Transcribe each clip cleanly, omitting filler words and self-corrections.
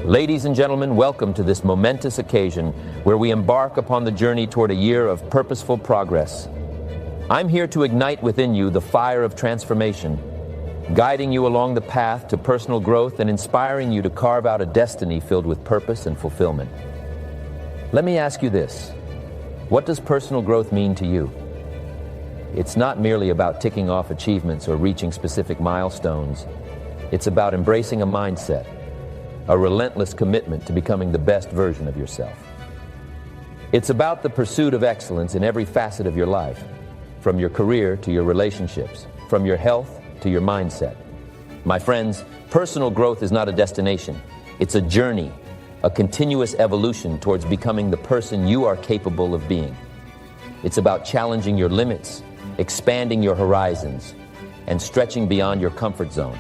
Ladies and gentlemen, welcome to this momentous occasion where we embark upon the journey toward a year of purposeful progress. I'm here to ignite within you the fire of transformation, guiding you along the path to personal growth and inspiring you to carve out a destiny filled with purpose and fulfillment. Let me ask you this: what does personal growth mean to you? It's not merely about ticking off achievements or reaching specific milestones. It's about embracing a mindset, a relentless commitment to becoming the best version of yourself. It's about the pursuit of excellence in every facet of your life, from your career to your relationships, from your health to your mindset. My friends, personal growth is not a destination. It's a journey, a continuous evolution towards becoming the person you are capable of being. It's about challenging your limits, expanding your horizons, and stretching beyond your comfort zone.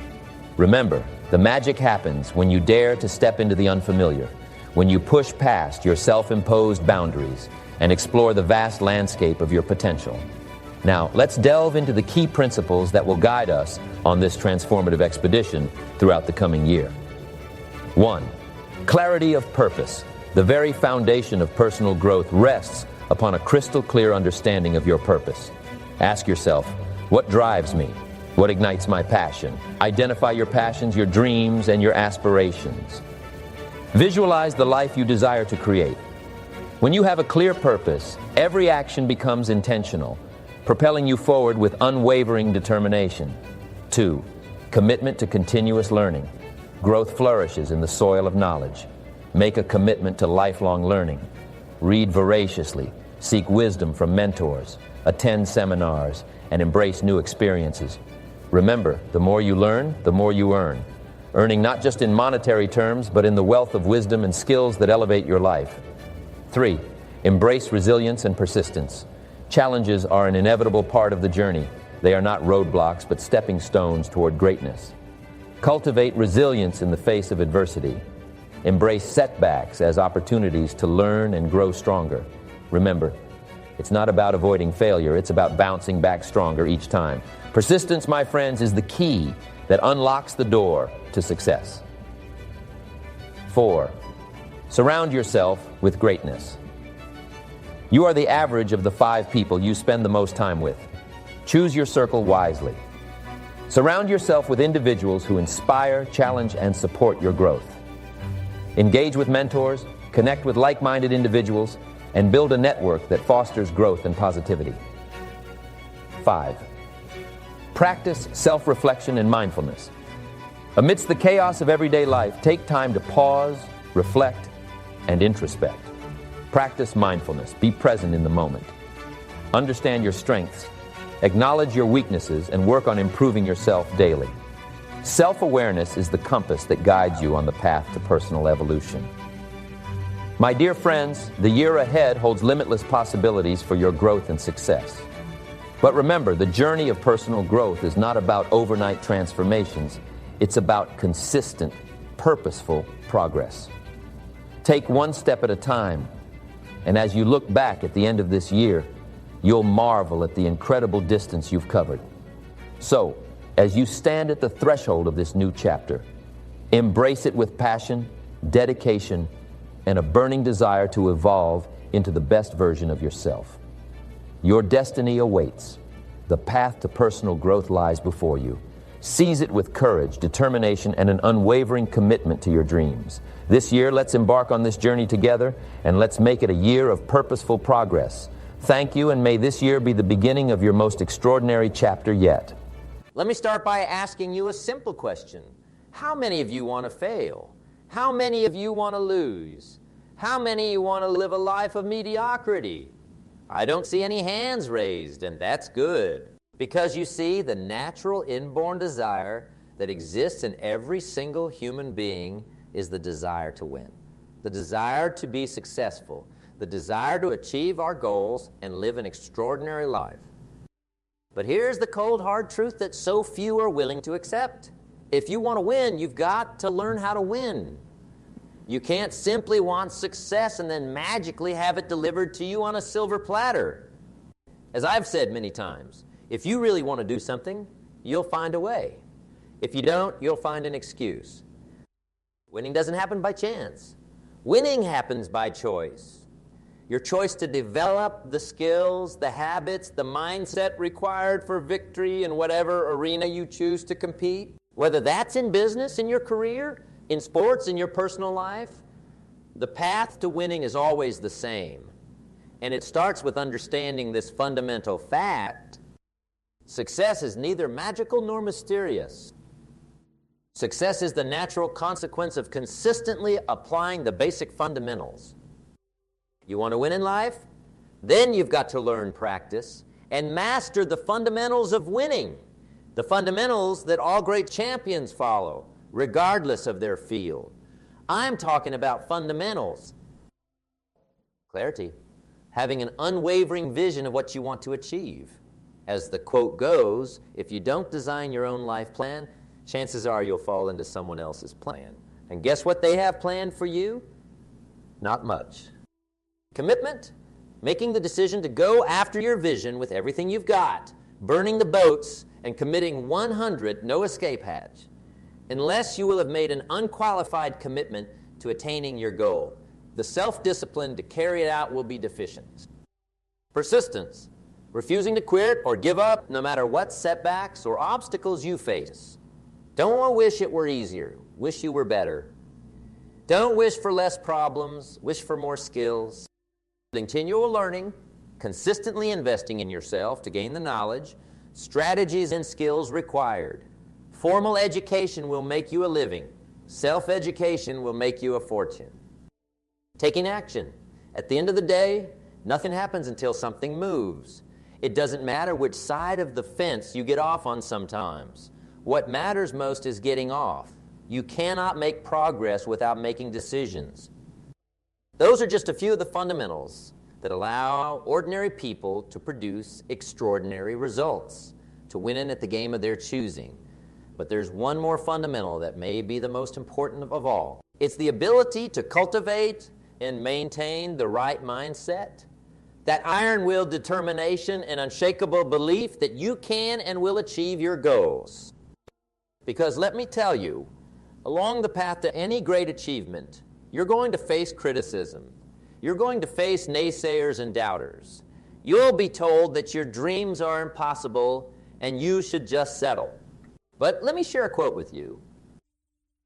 Remember, the magic happens when you dare to step into the unfamiliar, when you push past your self-imposed boundaries and explore the vast landscape of your potential. Now, let's delve into the key principles that will guide us on this transformative expedition throughout the coming year. 1. Clarity of purpose. The very foundation of personal growth rests upon a crystal clear understanding of your purpose. Ask yourself, what drives me? What ignites my passion? Identify your passions, your dreams, and your aspirations. Visualize the life you desire to create. When you have a clear purpose, every action becomes intentional, propelling you forward with unwavering determination. 2. Commitment to continuous learning. Growth flourishes in the soil of knowledge. Make a commitment to lifelong learning. Read voraciously, seek wisdom from mentors, attend seminars, and embrace new experiences. Remember, the more you learn, the more you earn, earning not just in monetary terms, but in the wealth of wisdom and skills that elevate your life. 3. Embrace resilience and persistence. Challenges are an inevitable part of the journey. They are not roadblocks, but stepping stones toward greatness. Cultivate resilience in the face of adversity. Embrace setbacks as opportunities to learn and grow stronger. Remember, it's not about avoiding failure, it's about bouncing back stronger each time. Persistence, my friends, is the key that unlocks the door to success. 4. Surround yourself with greatness. You are the average of the 5 people you spend the most time with. Choose your circle wisely. Surround yourself with individuals who inspire, challenge, and support your growth. Engage with mentors, connect with like-minded individuals, and build a network that fosters growth and positivity. 5. Practice self-reflection and mindfulness. Amidst the chaos of everyday life, take time to pause, reflect, and introspect. Practice mindfulness. Be present in the moment. Understand your strengths, acknowledge your weaknesses, and work on improving yourself daily. Self-awareness is the compass that guides you on the path to personal evolution. My dear friends, the year ahead holds limitless possibilities for your growth and success. But remember, the journey of personal growth is not about overnight transformations. It's about consistent, purposeful progress. Take one step at a time, and as you look back at the end of this year, you'll marvel at the incredible distance you've covered. So, as you stand at the threshold of this new chapter, embrace it with passion, dedication, and a burning desire to evolve into the best version of yourself. Your destiny awaits. The path to personal growth lies before you. Seize it with courage, determination, and an unwavering commitment to your dreams. This year, let's embark on this journey together, and let's make it a year of purposeful progress. Thank you, and may this year be the beginning of your most extraordinary chapter yet. Let me start by asking you a simple question. How many of you want to fail? How many of you want to lose? How many of you want to live a life of mediocrity? I don't see any hands raised, and that's good. Because you see, the natural inborn desire that exists in every single human being is the desire to win, the desire to be successful, the desire to achieve our goals and live an extraordinary life. But here's the cold, hard truth that so few are willing to accept. If you want to win, you've got to learn how to win. You can't simply want success and then magically have it delivered to you on a silver platter. As I've said many times, if you really want to do something, you'll find a way. If you don't, you'll find an excuse. Winning doesn't happen by chance. Winning happens by choice. Your choice to develop the skills, the habits, the mindset required for victory in whatever arena you choose to compete, whether that's in business, in your career, in sports, in your personal life, the path to winning is always the same. And it starts with understanding this fundamental fact: success is neither magical nor mysterious. Success is the natural consequence of consistently applying the basic fundamentals. You want to win in life? Then you've got to learn, practice, and master the fundamentals of winning, the fundamentals that all great champions follow, regardless of their field. I'm talking about fundamentals. Clarity. Having an unwavering vision of what you want to achieve. As the quote goes, if you don't design your own life plan, chances are you'll fall into someone else's plan. And guess what they have planned for you? Not much. Commitment, making the decision to go after your vision with everything you've got, burning the boats, and committing 100, no escape hatch, unless you will have made an unqualified commitment to attaining your goal. The self-discipline to carry it out will be deficient. Persistence, refusing to quit or give up no matter what setbacks or obstacles you face. Don't wish it were easier. Wish you were better. Don't wish for less problems. Wish for more skills. Continual learning, consistently investing in yourself to gain the knowledge, strategies and skills required. Formal education will make you a living. Self-education will make you a fortune. Taking action. At the end of the day, nothing happens until something moves. It doesn't matter which side of the fence you get off on sometimes. What matters most is getting off. You cannot make progress without making decisions. Those are just a few of the fundamentals that allow ordinary people to produce extraordinary results, to win in at the game of their choosing. But there's one more fundamental that may be the most important of all. It's the ability to cultivate and maintain the right mindset, that iron-willed determination and unshakable belief that you can and will achieve your goals. Because let me tell you, along the path to any great achievement, you're going to face criticism. You're going to face naysayers and doubters. You'll be told that your dreams are impossible and you should just settle. But let me share a quote with you.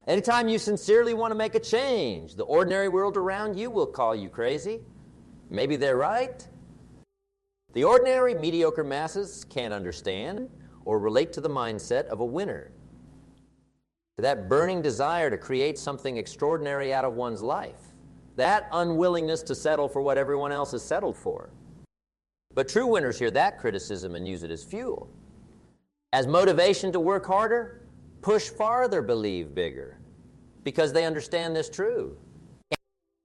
Anytime you sincerely want to make a change, the ordinary world around you will call you crazy. Maybe they're right. The ordinary, mediocre masses can't understand or relate to the mindset of a winner, to that burning desire to create something extraordinary out of one's life, that unwillingness to settle for what everyone else has settled for. But true winners hear that criticism and use it as fuel, as motivation to work harder, push farther, believe bigger, because they understand this truth.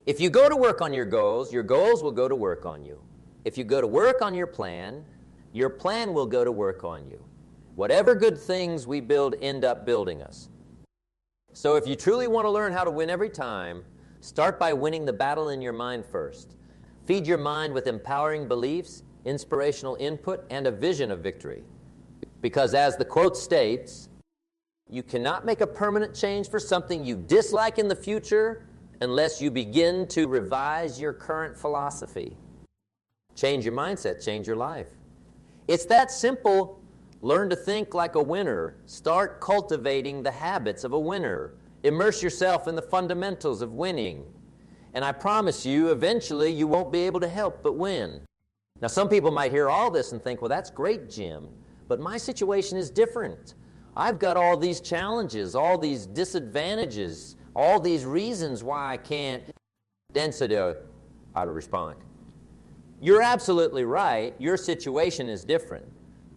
If you go to work on your goals will go to work on you. If you go to work on your plan will go to work on you. Whatever good things we build end up building us. So if you truly want to learn how to win every time, start by winning the battle in your mind first. Feed your mind with empowering beliefs, inspirational input, and a vision of victory. Because as the quote states, you cannot make a permanent change for something you dislike in the future unless you begin to revise your current philosophy. Change your mindset, change your life. It's that simple. Learn to think like a winner. Start cultivating the habits of a winner. Immerse yourself in the fundamentals of winning. And I promise you, eventually you won't be able to help but win. Now, some people might hear all this and think, well, that's great, Jim, but my situation is different. I've got all these challenges, all these disadvantages, all these reasons why I can't. Density, I'd respond. You're absolutely right. Your situation is different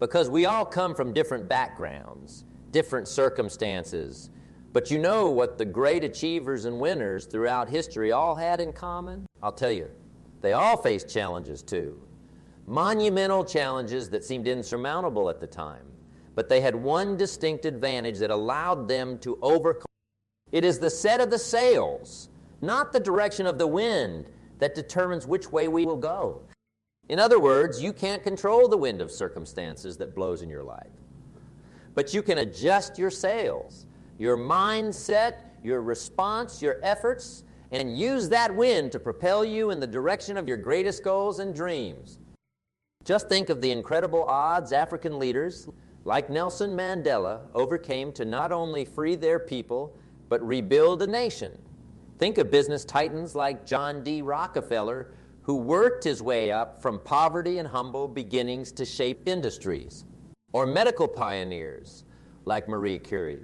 because we all come from different backgrounds, different circumstances. But you know what the great achievers and winners throughout history all had in common? I'll tell you, they all faced challenges too. Monumental challenges that seemed insurmountable at the time. But they had one distinct advantage that allowed them to overcome. It is the set of the sails, not the direction of the wind, that determines which way we will go. In other words, you can't control the wind of circumstances that blows in your life. But you can adjust your sails, your mindset, your response, your efforts, and use that win to propel you in the direction of your greatest goals and dreams. Just think of the incredible odds African leaders like Nelson Mandela overcame to not only free their people, but rebuild a nation. Think of business titans like John D. Rockefeller, who worked his way up from poverty and humble beginnings to shape industries. Or medical pioneers like Marie Curie,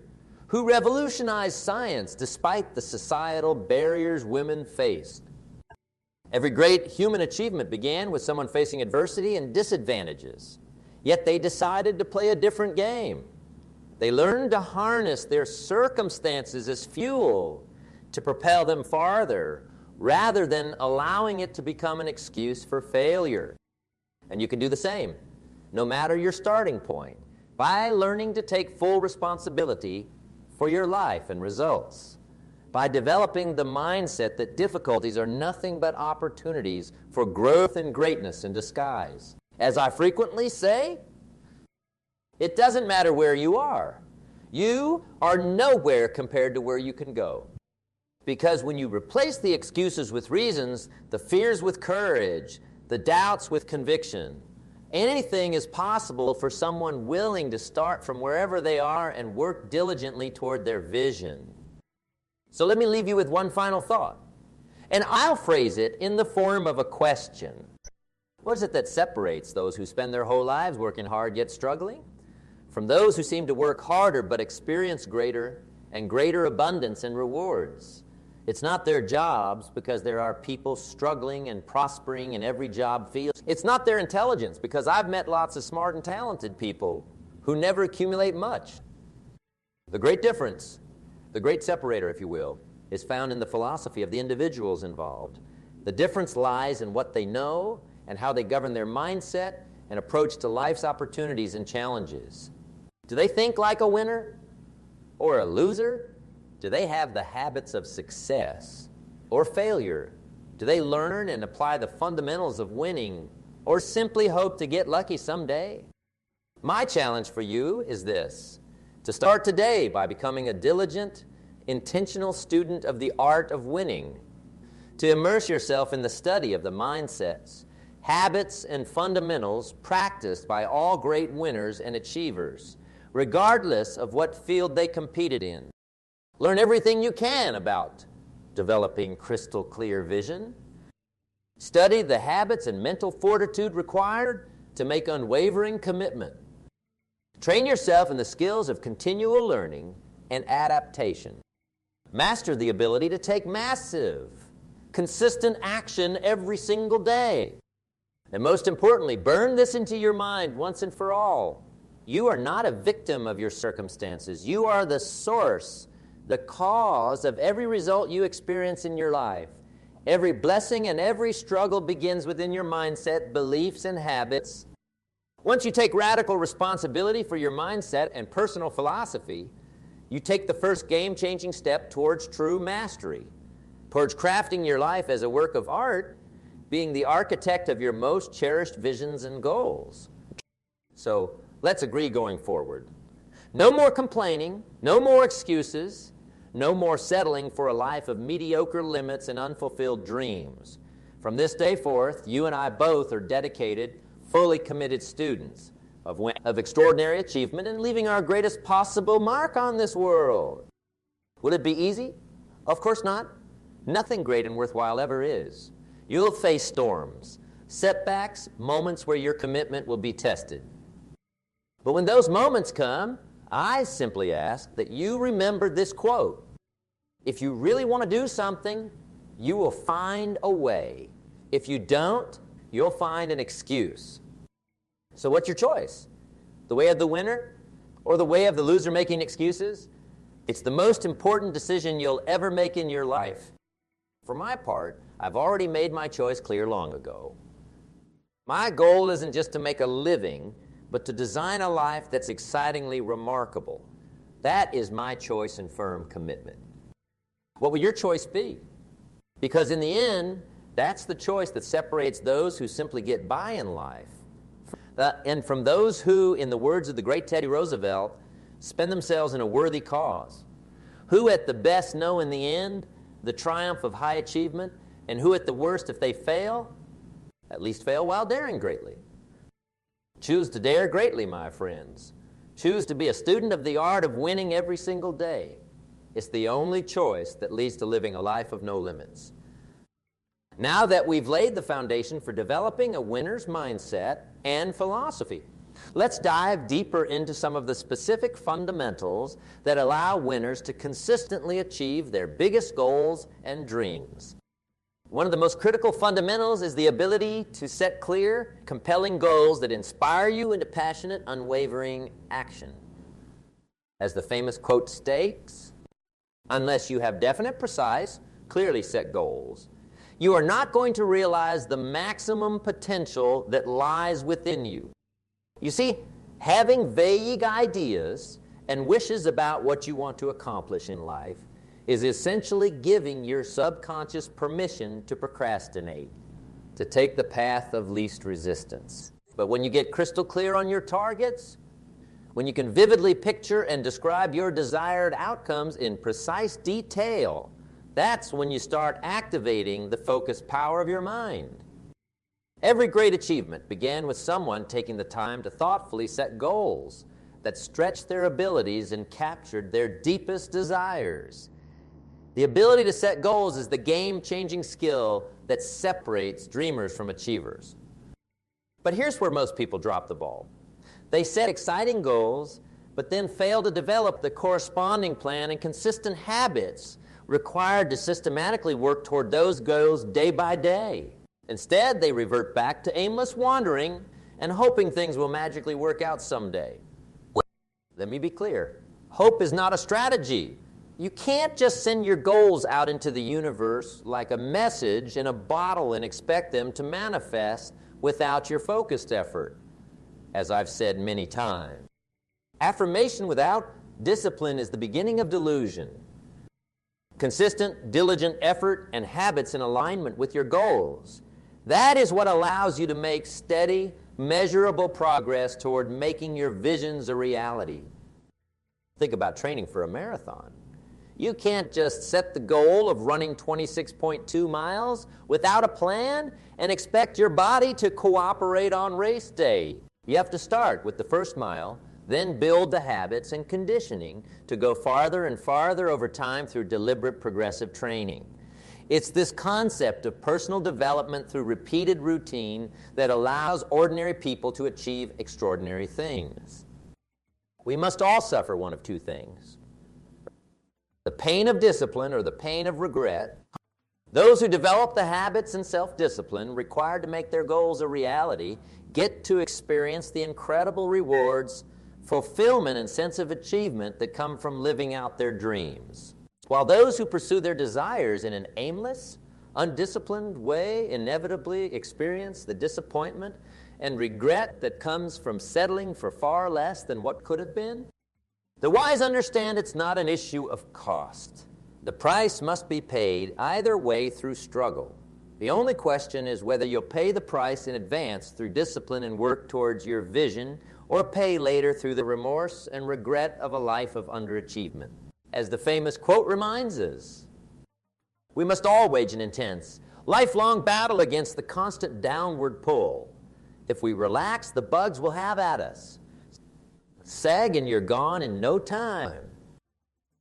who revolutionized science despite the societal barriers women faced. Every great human achievement began with someone facing adversity and disadvantages, yet they decided to play a different game. They learned to harness their circumstances as fuel to propel them farther, rather than allowing it to become an excuse for failure. And you can do the same, no matter your starting point, by learning to take full responsibility for your life and results, by developing the mindset that difficulties are nothing but opportunities for growth and greatness in disguise. As I frequently say, it doesn't matter where you are. You are nowhere compared to where you can go. Because when you replace the excuses with reasons, the fears with courage, the doubts with conviction, anything is possible for someone willing to start from wherever they are and work diligently toward their vision. So let me leave you with one final thought. And I'll phrase it in the form of a question. What is it that separates those who spend their whole lives working hard yet struggling from those who seem to work harder but experience greater and greater abundance and rewards? It's not their jobs, because there are people struggling and prospering in every job field. It's not their intelligence, because I've met lots of smart and talented people who never accumulate much. The great difference, the great separator, if you will, is found in the philosophy of the individuals involved. The difference lies in what they know and how they govern their mindset and approach to life's opportunities and challenges. Do they think like a winner or a loser? Do they have the habits of success or failure? Do they learn and apply the fundamentals of winning, or simply hope to get lucky someday? My challenge for you is this: to start today by becoming a diligent, intentional student of the art of winning, to immerse yourself in the study of the mindsets, habits, and fundamentals practiced by all great winners and achievers, regardless of what field they competed in. Learn everything you can about developing crystal clear vision. Study the habits and mental fortitude required to make unwavering commitment. Train yourself in the skills of continual learning and adaptation. Master the ability to take massive, consistent action every single day. And most importantly, burn this into your mind once and for all. You are not a victim of your circumstances. You are the source, the cause of every result you experience in your life. Every blessing and every struggle begins within your mindset, beliefs, and habits. Once you take radical responsibility for your mindset and personal philosophy, you take the first game-changing step towards true mastery, towards crafting your life as a work of art, being the architect of your most cherished visions and goals. So let's agree going forward. No more complaining, no more excuses, no more settling for a life of mediocre limits and unfulfilled dreams. From this day forth, you and I both are dedicated, fully committed students of extraordinary achievement and leaving our greatest possible mark on this world. Will it be easy? Of course not. Nothing great and worthwhile ever is. You'll face storms, setbacks, moments where your commitment will be tested. But when those moments come, I simply ask that you remember this quote: if you really want to do something, you will find a way. If you don't, you'll find an excuse. So what's your choice? The way of the winner or the way of the loser making excuses? It's the most important decision you'll ever make in your life. For my part, I've already made my choice clear long ago. My goal isn't just to make a living, but to design a life that's excitingly remarkable. That is my choice and firm commitment. What will your choice be? Because in the end, that's the choice that separates those who simply get by in life and from those who, in the words of the great Teddy Roosevelt, spend themselves in a worthy cause, Who at the best know in the end the triumph of high achievement, and who at the worst, if they fail, at least fail while daring greatly. Choose to dare greatly, my friends. Choose to be a student of the art of winning every single day. It's the only choice that leads to living a life of no limits. Now that we've laid the foundation for developing a winner's mindset and philosophy, let's dive deeper into some of the specific fundamentals that allow winners to consistently achieve their biggest goals and dreams. One of the most critical fundamentals is the ability to set clear, compelling goals that inspire you into passionate, unwavering action. As the famous quote states, unless you have definite, precise, clearly set goals, you are not going to realize the maximum potential that lies within you. You see, having vague ideas and wishes about what you want to accomplish in life is essentially giving your subconscious permission to procrastinate, to take the path of least resistance. But when you get crystal clear on your targets, when you can vividly picture and describe your desired outcomes in precise detail, that's when you start activating the focused power of your mind. Every great achievement began with someone taking the time to thoughtfully set goals that stretched their abilities and captured their deepest desires. The ability to set goals is the game-changing skill that separates dreamers from achievers. But here's where most people drop the ball. They set exciting goals, but then fail to develop the corresponding plan and consistent habits required to systematically work toward those goals day by day. Instead, they revert back to aimless wandering and hoping things will magically work out someday. Let me be clear. Hope is not a strategy. You can't just send your goals out into the universe like a message in a bottle and expect them to manifest without your focused effort, as I've said many times. Affirmation without discipline is the beginning of delusion. Consistent, diligent effort and habits in alignment with your goals. That is what allows you to make steady, measurable progress toward making your visions a reality. Think about training for a marathon. You can't just set the goal of running 26.2 miles without a plan and expect your body to cooperate on race day. You have to start with the first mile, then build the habits and conditioning to go farther and farther over time through deliberate progressive training. It's this concept of personal development through repeated routine that allows ordinary people to achieve extraordinary things. We must all suffer one of two things: the pain of discipline or the pain of regret. Those who develop the habits and self-discipline required to make their goals a reality get to experience the incredible rewards, fulfillment, and sense of achievement that come from living out their dreams. While those who pursue their desires in an aimless, undisciplined way inevitably experience the disappointment and regret that comes from settling for far less than what could have been. The wise understand it's not an issue of cost. The price must be paid either way through struggle. The only question is whether you'll pay the price in advance through discipline and work towards your vision, or pay later through the remorse and regret of a life of underachievement. As the famous quote reminds us, we must all wage an intense, lifelong battle against the constant downward pull. If we relax, the bugs will have at us. Sag and you're gone in no time.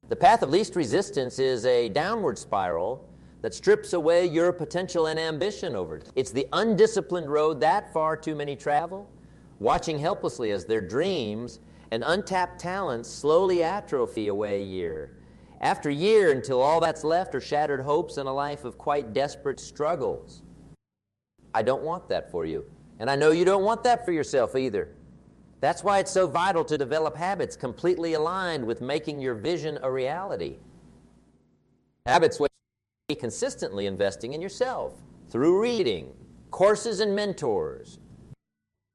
The path of least resistance is a downward spiral that strips away your potential and ambition over time. It's the undisciplined road that far too many travel, watching helplessly as their dreams and untapped talents slowly atrophy away year after year until all that's left are shattered hopes and a life of quite desperate struggles. I don't want that for you, and I know you don't want that for yourself either. That's why it's so vital to develop habits completely aligned with making your vision a reality. Habits which you be consistently investing in yourself through reading, courses and mentors,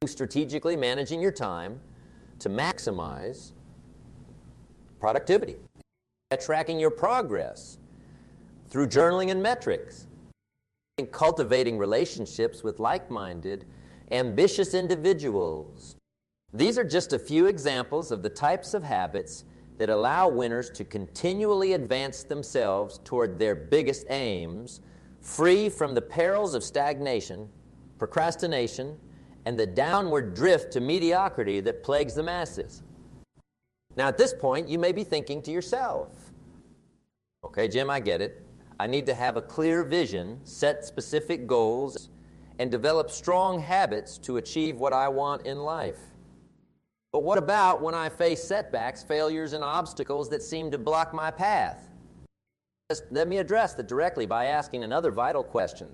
strategically managing your time to maximize productivity, tracking your progress through journaling and metrics, and cultivating relationships with like-minded, ambitious individuals. These are just a few examples of the types of habits that allow winners to continually advance themselves toward their biggest aims, free from the perils of stagnation, procrastination, and the downward drift to mediocrity that plagues the masses. Now, at this point, you may be thinking to yourself, okay, Jim, I get it. I need to have a clear vision, set specific goals, and develop strong habits to achieve what I want in life. But what about when I face setbacks, failures, and obstacles that seem to block my path? Let me address that directly by asking another vital question.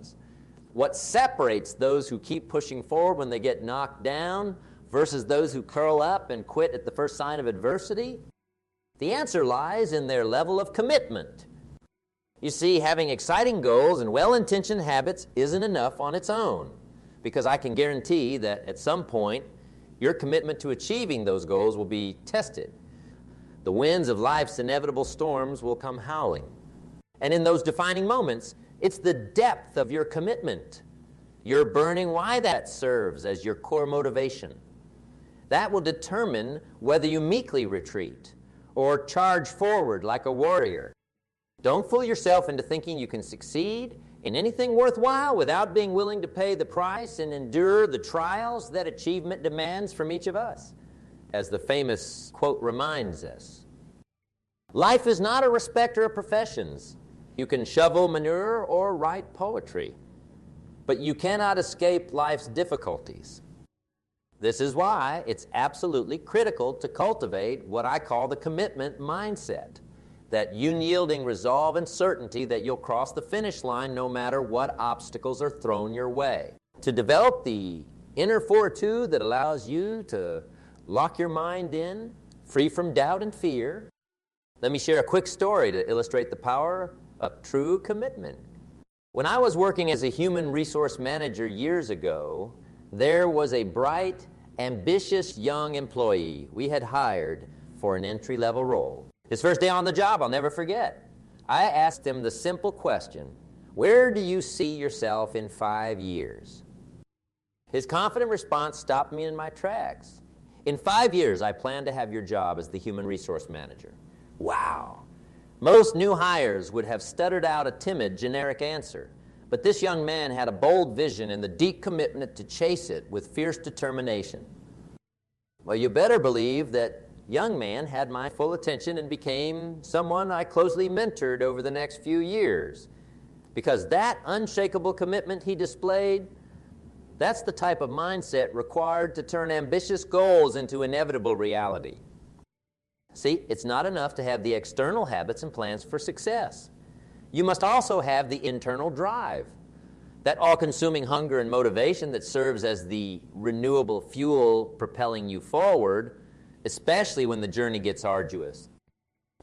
What separates those who keep pushing forward when they get knocked down versus those who curl up and quit at the first sign of adversity? The answer lies in their level of commitment. You see, having exciting goals and well-intentioned habits isn't enough on its own, because I can guarantee that at some point, your commitment to achieving those goals will be tested. The winds of life's inevitable storms will come howling. And in those defining moments, it's the depth of your commitment, your burning why that serves as your core motivation. That will determine whether you meekly retreat or charge forward like a warrior. Don't fool yourself into thinking you can succeed in anything worthwhile without being willing to pay the price and endure the trials that achievement demands from each of us, as the famous quote reminds us. Life is not a respecter of professions. You can shovel manure or write poetry, but you cannot escape life's difficulties. This is why it's absolutely critical to cultivate what I call the commitment mindset, that unyielding resolve and certainty that you'll cross the finish line no matter what obstacles are thrown your way. To develop the inner fortitude that allows you to lock your mind in, free from doubt and fear, let me share a quick story to illustrate the power of true commitment. When I was working as a human resource manager years ago, there was a bright, ambitious young employee we had hired for an entry-level role. His first day on the job, I'll never forget. I asked him the simple question, where do you see yourself in 5 years? His confident response stopped me in my tracks. In 5 years, I plan to have your job as the human resource manager. Wow. Most new hires would have stuttered out a timid, generic answer. But this young man had a bold vision and the deep commitment to chase it with fierce determination. Well, you better believe that young man had my full attention and became someone I closely mentored over the next few years. Because that unshakable commitment he displayed, that's the type of mindset required to turn ambitious goals into inevitable reality. See, it's not enough to have the external habits and plans for success. You must also have the internal drive, that all-consuming hunger and motivation that serves as the renewable fuel propelling you forward, especially when the journey gets arduous.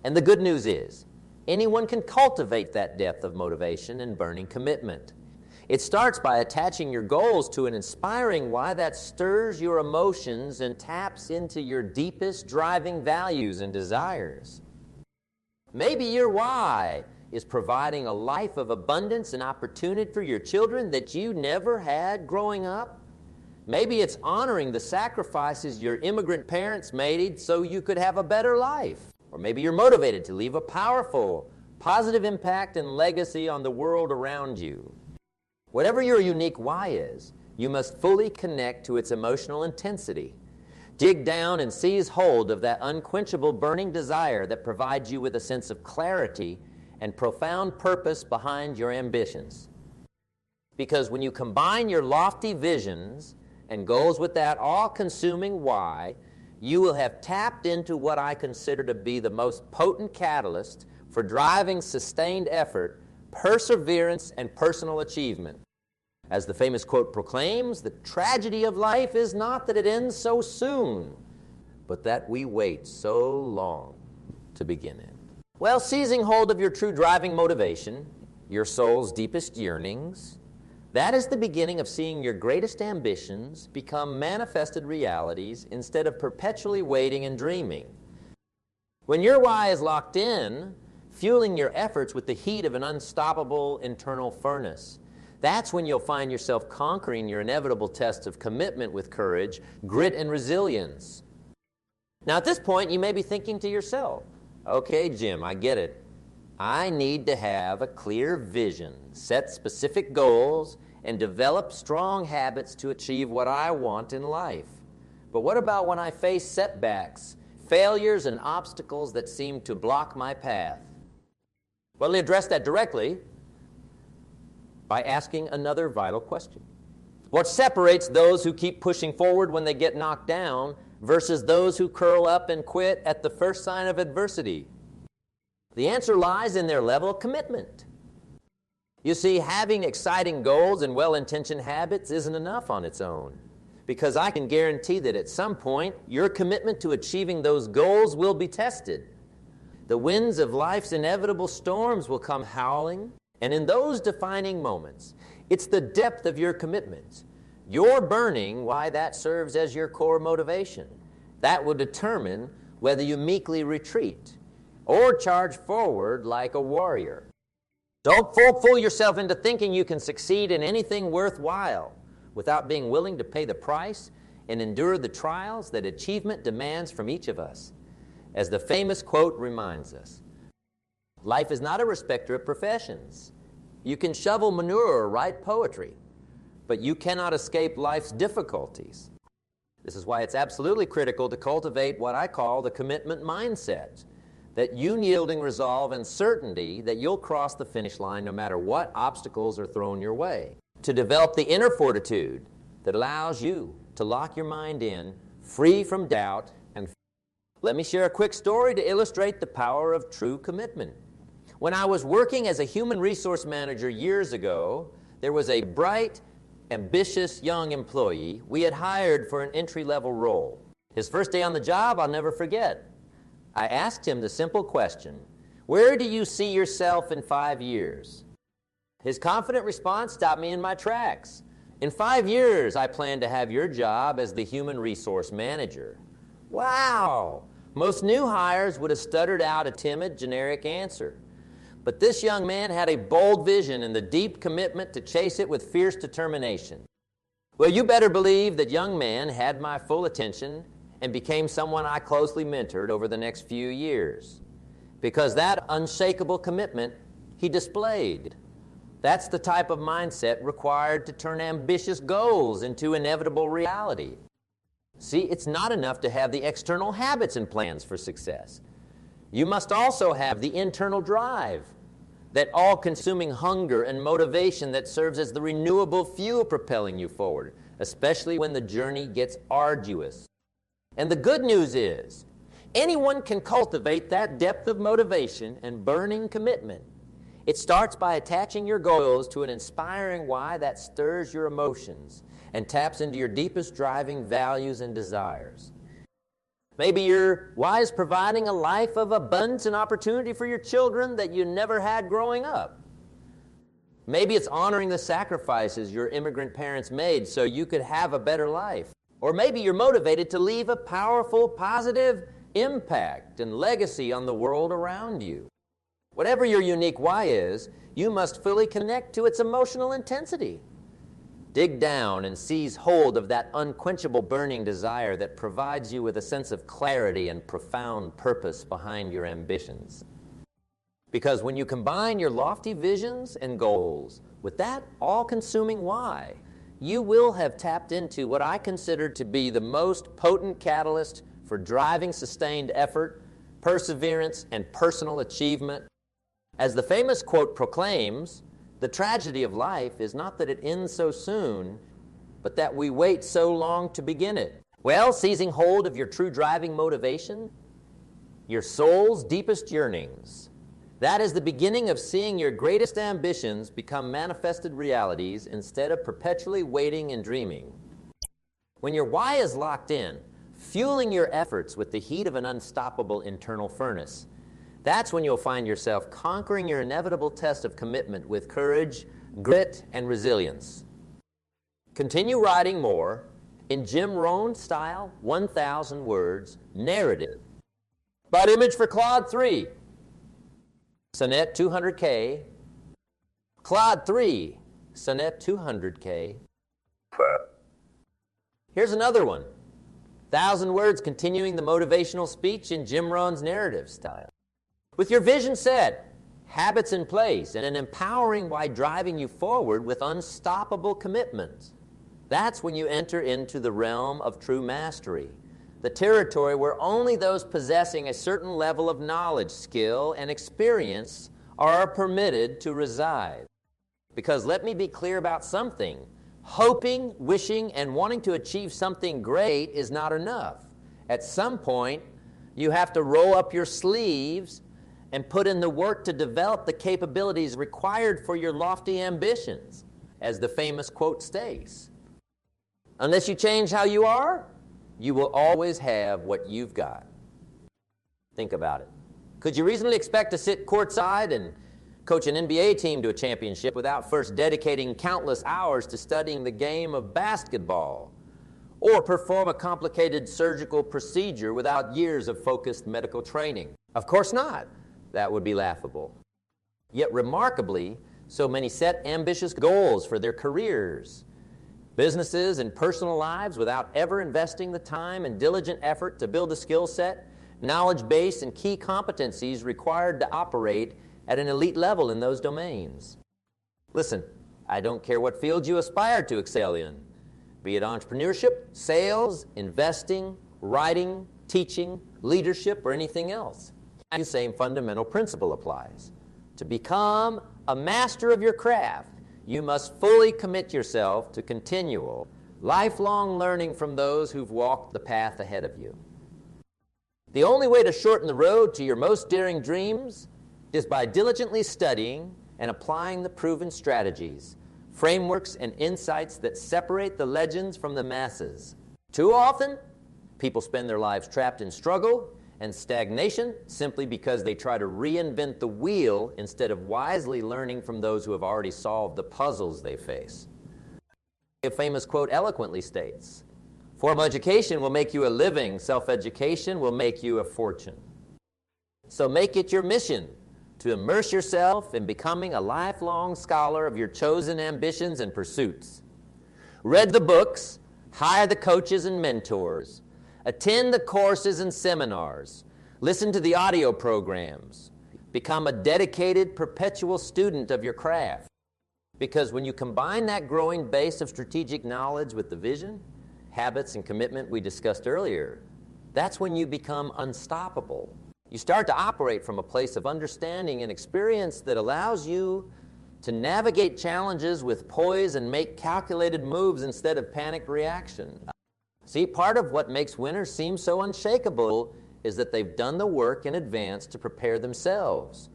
And the good news is, anyone can cultivate that depth of motivation and burning commitment. It starts by attaching your goals to an inspiring why that stirs your emotions and taps into your deepest driving values and desires. Maybe your why is providing a life of abundance and opportunity for your children that you never had growing up. Maybe it's honoring the sacrifices your immigrant parents made so you could have a better life. Or maybe you're motivated to leave a powerful, positive impact and legacy on the world around you. Whatever your unique why is, you must fully connect to its emotional intensity. Dig down and seize hold of that unquenchable burning desire that provides you with a sense of clarity and profound purpose behind your ambitions. Because when you combine your lofty visions and goals with that all-consuming why, you will have tapped into what I consider to be the most potent catalyst for driving sustained effort, perseverance, and personal achievement. As the famous quote proclaims, the tragedy of life is not that it ends so soon, but that we wait so long to begin it. Well, seizing hold of your true driving motivation, your soul's deepest yearnings, that is the beginning of seeing your greatest ambitions become manifested realities instead of perpetually waiting and dreaming. When your why is locked in, fueling your efforts with the heat of an unstoppable internal furnace, that's when you'll find yourself conquering your inevitable tests of commitment with courage, grit, and resilience. Now, at this point, you may be thinking to yourself, okay, Jim, I get it. I need to have a clear vision, set specific goals, and develop strong habits to achieve what I want in life. But what about when I face setbacks, failures, and obstacles that seem to block my path? Well, he addressed that directly by asking another vital question. What separates those who keep pushing forward when they get knocked down versus those who curl up and quit at the first sign of adversity? The answer lies in their level of commitment. You see, having exciting goals and well-intentioned habits isn't enough on its own, because I can guarantee that at some point, your commitment to achieving those goals will be tested. The winds of life's inevitable storms will come howling, and in those defining moments, it's the depth of your commitment, your burning, why that serves as your core motivation. That will determine whether you meekly retreat or charge forward like a warrior. Don't fool yourself into thinking you can succeed in anything worthwhile without being willing to pay the price and endure the trials that achievement demands from each of us. As the famous quote reminds us, life is not a respecter of professions. You can shovel manure or write poetry, but you cannot escape life's difficulties. This is why it's absolutely critical to cultivate what I call the commitment mindset, that unyielding resolve and certainty that you'll cross the finish line no matter what obstacles are thrown your way. To develop the inner fortitude that allows you to lock your mind in, free from doubt and fear. Let me share a quick story to illustrate the power of true commitment. When I was working as a human resource manager years ago, there was a bright, ambitious young employee we had hired for an entry-level role. His first day on the job, I'll never forget. I asked him the simple question, "Where do you see yourself in 5 years?" His confident response stopped me in my tracks. "In 5 years, I plan to have your job as the human resource manager." Wow! Most new hires would have stuttered out a timid, generic answer. But this young man had a bold vision and the deep commitment to chase it with fierce determination. Well, you better believe that young man had my full attention and became someone I closely mentored over the next few years. Because that unshakable commitment he displayed. That's the type of mindset required to turn ambitious goals into inevitable reality. See, it's not enough to have the external habits and plans for success. You must also have the internal drive, that all-consuming hunger and motivation that serves as the renewable fuel propelling you forward, especially when the journey gets arduous. And the good news is, anyone can cultivate that depth of motivation and burning commitment. It starts by attaching your goals to an inspiring why that stirs your emotions and taps into your deepest driving values and desires. Maybe your why is providing a life of abundance and opportunity for your children that you never had growing up. Maybe it's honoring the sacrifices your immigrant parents made so you could have a better life. Or maybe you're motivated to leave a powerful, positive impact and legacy on the world around you. Whatever your unique why is, you must fully connect to its emotional intensity. Dig down and seize hold of that unquenchable burning desire that provides you with a sense of clarity and profound purpose behind your ambitions. Because when you combine your lofty visions and goals with that all-consuming why, you will have tapped into what I consider to be the most potent catalyst for driving sustained effort, perseverance, and personal achievement. As the famous quote proclaims, the tragedy of life is not that it ends so soon, but that we wait so long to begin it. Well, seizing hold of your true driving motivation, your soul's deepest yearnings, that is the beginning of seeing your greatest ambitions become manifested realities instead of perpetually waiting and dreaming. When your why is locked in, fueling your efforts with the heat of an unstoppable internal furnace, that's when you'll find yourself conquering your inevitable test of commitment with courage, grit, and resilience. Continue writing more in Jim Rohn style, 1,000 words, narrative. About image for Claude 3. Sonnet 200K, Claude 3, Sonnet 200K. Here's another one. 1,000 words continuing the motivational speech in Jim Rohn's narrative style. With your vision set, habits in place, and an empowering why driving you forward with unstoppable commitment. That's when you enter into the realm of true mastery, the territory where only those possessing a certain level of knowledge, skill, and experience are permitted to reside. Because let me be clear about something. Hoping, wishing, and wanting to achieve something great is not enough. At some point, you have to roll up your sleeves and put in the work to develop the capabilities required for your lofty ambitions, as the famous quote states. Unless you change how you are, you will always have what you've got. Think about it. Could you reasonably expect to sit courtside and coach an NBA team to a championship without first dedicating countless hours to studying the game of basketball, or perform a complicated surgical procedure without years of focused medical training? Of course not. That would be laughable. Yet remarkably, so many set ambitious goals for their careers, businesses, and personal lives without ever investing the time and diligent effort to build a skill set, knowledge base, and key competencies required to operate at an elite level in those domains. Listen, I don't care what field you aspire to excel in, be it entrepreneurship, sales, investing, writing, teaching, leadership, or anything else. The same fundamental principle applies. To become a master of your craft, you must fully commit yourself to continual, lifelong learning from those who've walked the path ahead of you. The only way to shorten the road to your most daring dreams is by diligently studying and applying the proven strategies, frameworks, and insights that separate the legends from the masses. Too often, people spend their lives trapped in struggle and stagnation simply because they try to reinvent the wheel instead of wisely learning from those who have already solved the puzzles they face. A famous quote eloquently states, "Formal education will make you a living, self-education will make you a fortune." So make it your mission to immerse yourself in becoming a lifelong scholar of your chosen ambitions and pursuits. Read the books, hire the coaches and mentors, attend the courses and seminars, listen to the audio programs, become a dedicated, perpetual student of your craft. Because when you combine that growing base of strategic knowledge with the vision, habits, and commitment we discussed earlier, that's when you become unstoppable. You start to operate from a place of understanding and experience that allows you to navigate challenges with poise and make calculated moves instead of panicked reaction. See, part of what makes winners seem so unshakable is that they've done the work in advance to prepare themselves.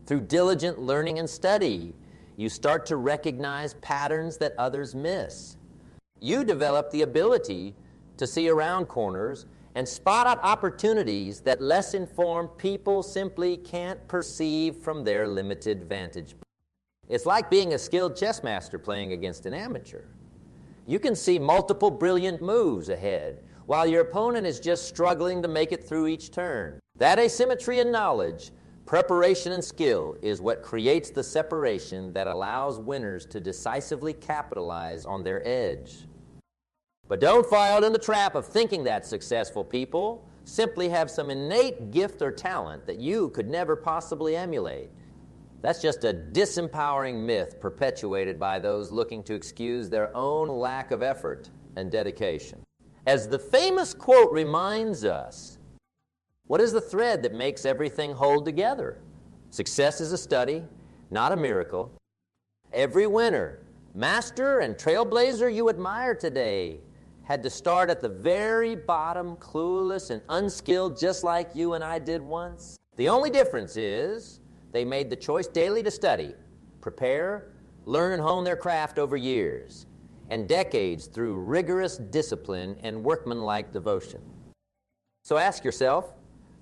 Through diligent learning and study, you start to recognize patterns that others miss. You develop the ability to see around corners and spot out opportunities that less informed people simply can't perceive from their limited vantage point. It's like being a skilled chess master playing against an amateur. You can see multiple brilliant moves ahead, while your opponent is just struggling to make it through each turn. That asymmetry in knowledge, preparation, and skill is what creates the separation that allows winners to decisively capitalize on their edge. But don't fall in the trap of thinking that successful people simply have some innate gift or talent that you could never possibly emulate. That's just a disempowering myth perpetuated by those looking to excuse their own lack of effort and dedication. As the famous quote reminds us, what is the thread that makes everything hold together? Success is a study, not a miracle. Every winner, master, and trailblazer you admire today had to start at the very bottom, clueless and unskilled, just like you and I did once. The only difference is they made the choice daily to study, prepare, learn, and hone their craft over years and decades through rigorous discipline and workmanlike devotion. So ask yourself,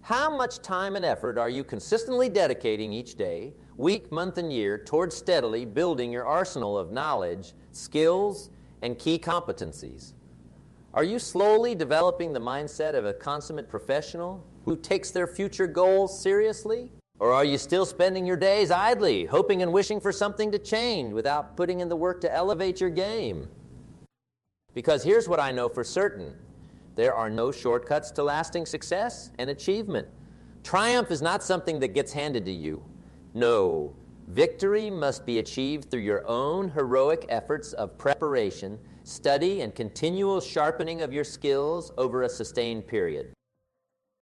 how much time and effort are you consistently dedicating each day, week, month, and year towards steadily building your arsenal of knowledge, skills, and key competencies? Are you slowly developing the mindset of a consummate professional who takes their future goals seriously? Or are you still spending your days idly, hoping and wishing for something to change without putting in the work to elevate your game? Because here's what I know for certain. There are no shortcuts to lasting success and achievement. Triumph is not something that gets handed to you. No, victory must be achieved through your own heroic efforts of preparation, study, and continual sharpening of your skills over a sustained period.